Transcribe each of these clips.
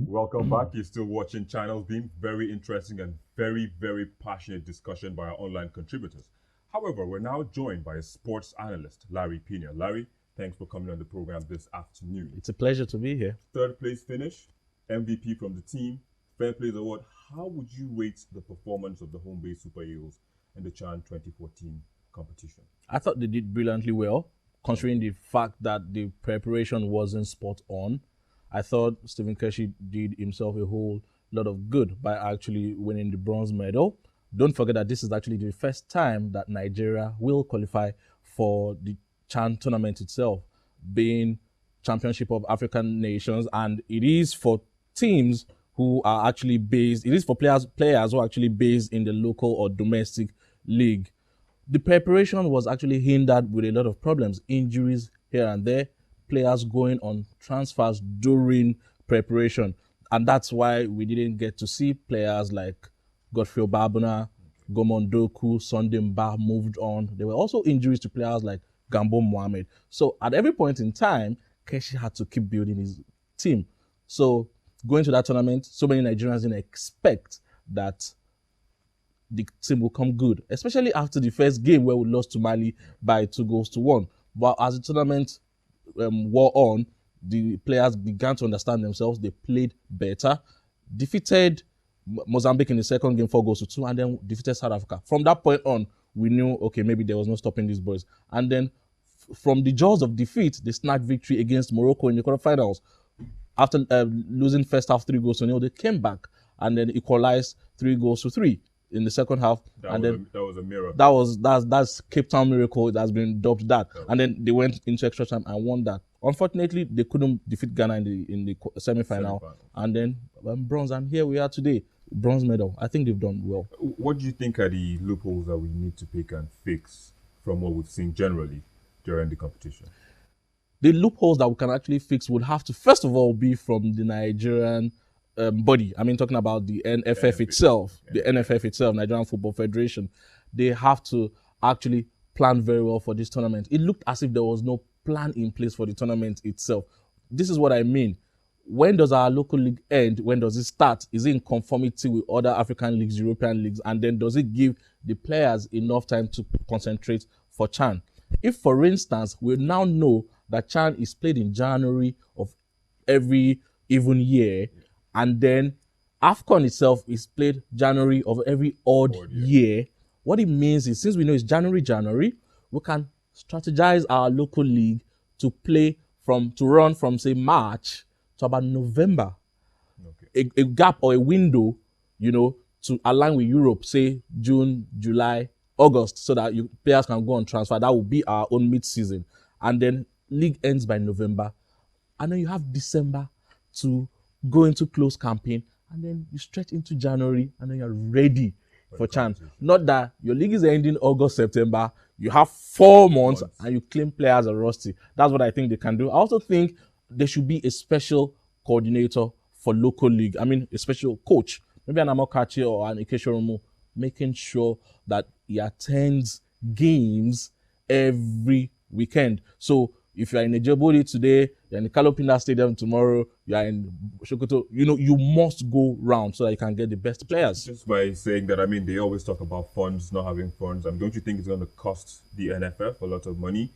Welcome back. You're still watching Channels Beam. Very interesting and very, very passionate discussion by our online contributors. However, we're now joined by a sports analyst, Larry Pina. Larry, thanks for coming on the program this afternoon. It's a pleasure to be here. Third place finish, MVP from the team, Fair Plays Award. How would you rate the performance of the home base Super Eagles in the Chan 2014 competition? I thought they did brilliantly well, considering the fact that the preparation wasn't spot on. I thought Stephen Keshi did himself a whole lot of good by actually winning the bronze medal. Don't forget that this is actually the first time that Nigeria will qualify for the Chan tournament itself, being Championship of African Nations, and it is for teams who are actually based. It is for players who are actually based in the local or domestic league. The preparation was actually hindered with a lot of problems, injuries here and there, players going on transfers during preparation. And that's why we didn't get to see players like Godfrey Obabuna, Gomondoku, Sunday Mba moved on. There were also injuries to players like Gambo Mohamed. So at every point in time, Keshi had to keep building his team. So going to that tournament, so many Nigerians didn't expect that the team will come good, especially after the first game where we lost to Mali by 2-1. But as the tournament wore on, the players began to understand themselves. They played better, defeated Mozambique in the second game 4-2, and then defeated South Africa. From that point on, we knew, okay, maybe there was no stopping these boys. And then from the jaws of defeat, they snagged victory against Morocco in the quarterfinals. After losing first half 3-0, they came back and then equalized 3-3 in the second half. That was a miracle. That's Cape Town miracle. It has been dubbed that. And then they went into extra time and won that. Unfortunately, they couldn't defeat Ghana in the semi-final. And then bronze. And here we are today, bronze medal. I think they've done well. What do you think are the loopholes that we need to pick and fix from what we've seen generally during the competition? The loopholes that we can actually fix would have to, first of all, be from the Nigerian body. I mean, talking about the NFF itself, the NFF itself, Nigerian Football Federation. They have to actually plan very well for this tournament. It looked as if there was no plan in place for the tournament itself. This is what I mean. When does our local league end? When does it start? Is it in conformity with other African leagues, European leagues? And then does it give the players enough time to concentrate for Chan? If, for instance, we now know that Chan is played in January of every even year, and then AFCON itself is played January of every odd year. What it means is, since we know it's January, we can strategize our local league to run from say March to about November. Okay. A gap or a window, to align with Europe, say June, July, August, so that players can go on transfer. That will be our own mid-season. And then league ends by November. And then you have December to go into close campaign. And then you stretch into January, and then you're ready for Chan. Not that your league is ending August, September. You have 4 months and you claim players are rusty. That's what I think they can do. I also think there should be a special coordinator for local league. I mean, a special coach. Maybe an Amokachi or an Ikeshoromo, making sure that he attends games every weekend. So if you're in Ejebode today, you're in the Kalopinda Stadium tomorrow, you're in Sokoto, you must go round so that you can get the best players. Just by saying that, I mean, they always talk about funds, not having funds. Don't you think it's going to cost the NFF a lot of money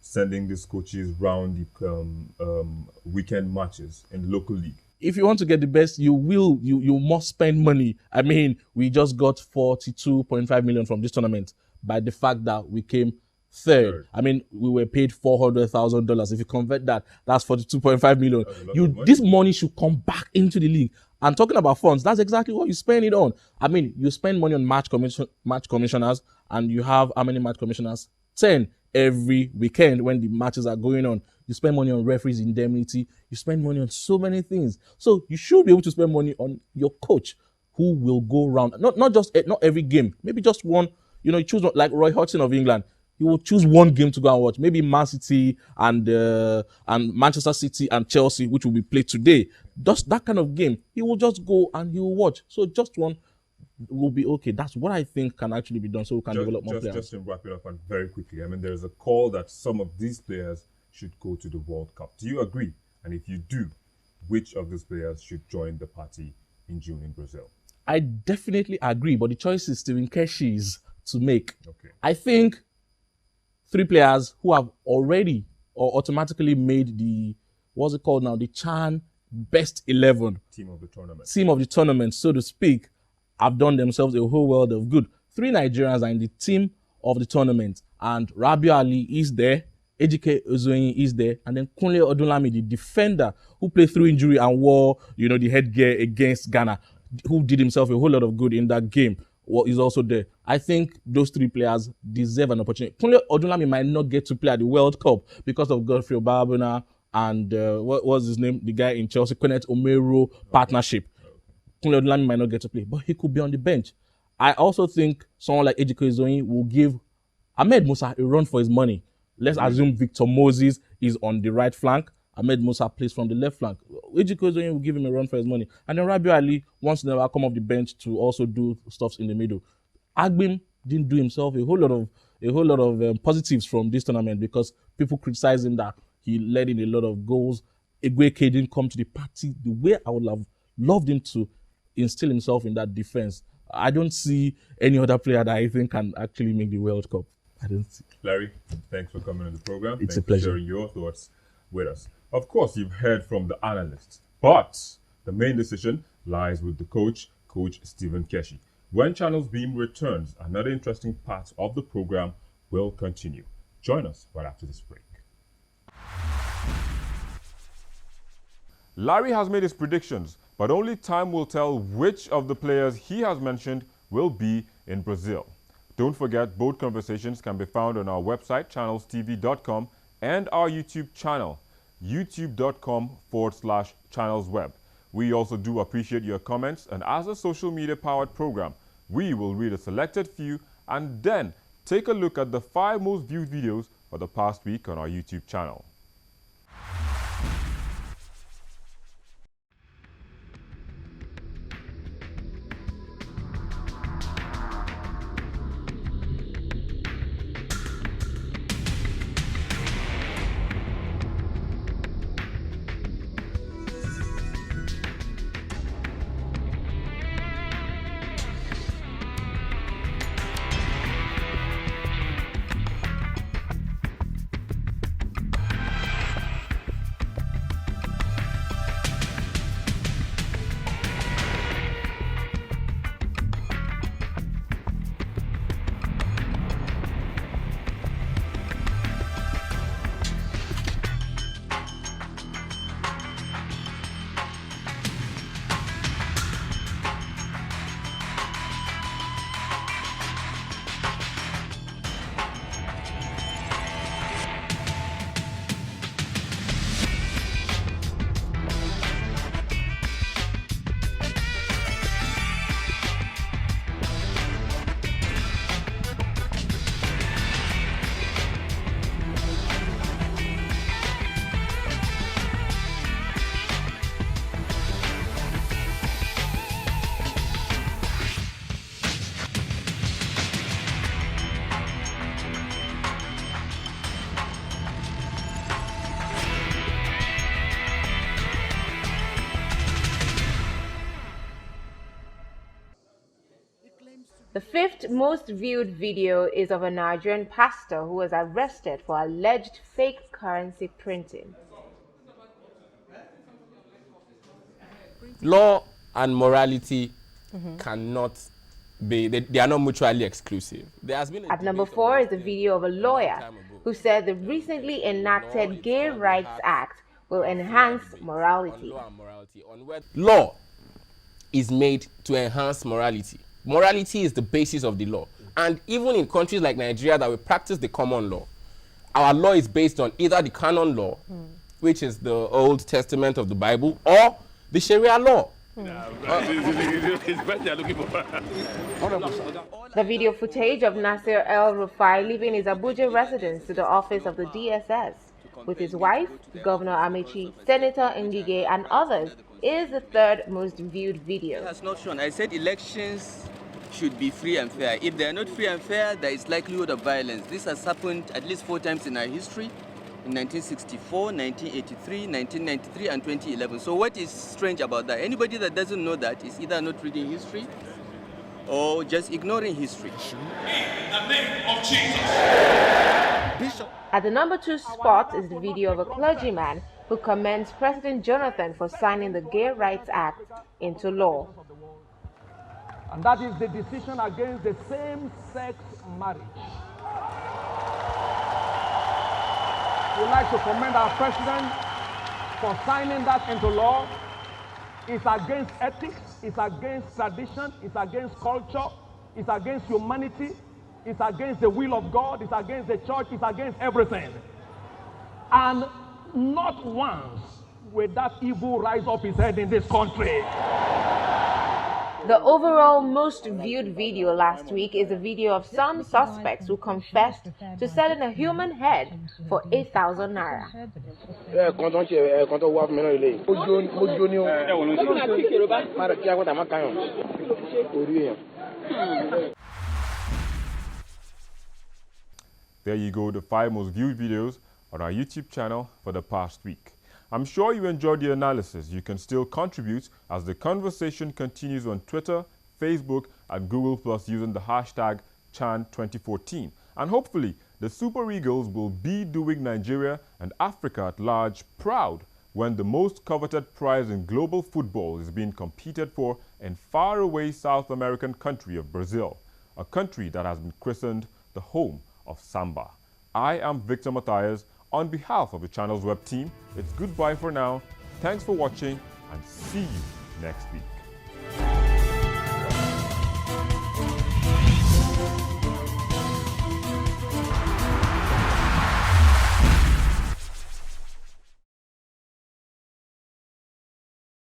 sending these coaches round the weekend matches in the local league? If you want to get the best, you must spend money. I mean, we just got 42.5 million from this tournament by the fact that we came third. I mean, we were paid $400,000. If you convert that, that's 42.5 million. This money should come back into the league. And talking about funds, that's exactly what you spend it on. I mean, you spend money on match commissioners, and you have how many match commissioners? 10 every weekend when the matches are going on. You spend money on referees indemnity. You spend money on so many things. So you should be able to spend money on your coach, who will go around. Not every game. Maybe just one. You choose one, like Roy Hodgson of England. He will choose one game to go and watch. Maybe Man City and Manchester City and Chelsea, which will be played today. Just that kind of game. He will just go and he will watch. So just one will be okay. That's what I think can actually be done, so we can develop more players. Just to wrap it up and very quickly, I mean, there's a call that some of these players should go to the World Cup. Do you agree? And if you do, which of these players should join the party in June in Brazil? I definitely agree, but the choice is Stephen Keshi's to make. Okay. I think 3 players who have already or automatically made the, what's it called now, the CHAN best 11. Team of the tournament. Team of the tournament, so to speak, have done themselves a whole world of good. 3 Nigerians are in the team of the tournament, and Rabiu Ali is there, Ejike Ozoyin is there, and then Kunle Odunlami, the defender who played through injury and wore, the headgear against Ghana, who did himself a whole lot of good in that game, is also there. I think those 3 players deserve an opportunity. Kunle Odunlami might not get to play at the World Cup because of Godfrey Obabuna and what was his name? The guy in Chelsea, Kenneth Omero partnership. Kunle Odunlami might not get to play, but he could be on the bench. I also think someone like Ejike Ozoyin will give Ahmed Musa a run for his money. Let's assume Victor Moses is on the right flank. Ahmed Musa plays from the left flank. Ejike Ozoyin will give him a run for his money. And then Rabiu Ali wants to never come off the bench to also do stuff in the middle. Agbim didn't do himself a whole lot of positives from this tournament because people criticize him that he led in a lot of goals. Egweke didn't come to the party the way I would have loved him to instill himself in that defense. I don't see any other player that I think can actually make the World Cup. I don't see. Larry, thanks for coming on the program. It's thanks a pleasure. for sharing your thoughts with us. Of course, you've heard from the analysts, but the main decision lies with the coach Stephen Keshi. When Channels Beam returns, another interesting part of the program will continue. Join us right after this break. Larry has made his predictions, but only time will tell which of the players he has mentioned will be in Brazil. Don't forget, both conversations can be found on our website, channelstv.com, and our YouTube channel, youtube.com/channelsweb. We also do appreciate your comments, and as a social media powered program, we will read a selected few and then take a look at the 5 most viewed videos for the past week on our YouTube channel. The 5th most viewed video is of a Nigerian pastor who was arrested for alleged fake currency printing. Law and morality cannot be, they are not mutually exclusive. There has been At number 4 is a video of a lawyer who said the recently enacted Gay Rights Act will enhance morality. Law is made to enhance morality. Morality is the basis of the law. And even in countries like Nigeria that we practice the common law, our law is based on either the canon law, which is the Old Testament of the Bible, or the Sharia law. The video footage of Nasir El-Rufai leaving his Abuja residence to the office of the DSS with his wife, Governor Amechi, Senator Ngige, and others is the 3rd most viewed video. That's not shown. I said elections should be free and fair. If they are not free and fair, there is likelihood of violence. This has happened at least 4 times in our history. in 1964, 1983, 1993, and 2011. So what is strange about that? Anybody that doesn't know that is either not reading history or just ignoring history. In the name of Jesus. Bishop. At the number 2 spot is the video of a clergyman who commends President Jonathan for signing the Gay Rights Act into law. And that is the decision against the same-sex marriage. We'd like to commend our president for signing that into law. It's against ethics, it's against tradition, it's against culture, it's against humanity, it's against the will of God, it's against the church, it's against everything. And not once will that evil rise up his head in this country. The overall most viewed video last week is a video of some suspects who confessed to selling a human head for 8,000 naira. There you go, the 5 most viewed videos on our YouTube channel for the past week. I'm sure you enjoyed the analysis. You can still contribute as the conversation continues on Twitter, Facebook, and Google Plus using the hashtag #Chan2014. And hopefully, the Super Eagles will be doing Nigeria and Africa at large proud when the most coveted prize in global football is being competed for in faraway South American country of Brazil, a country that has been christened the home of Samba. I am Victor Matthias. On behalf of the channel's web team, it's goodbye for now. Thanks for watching and see you next week.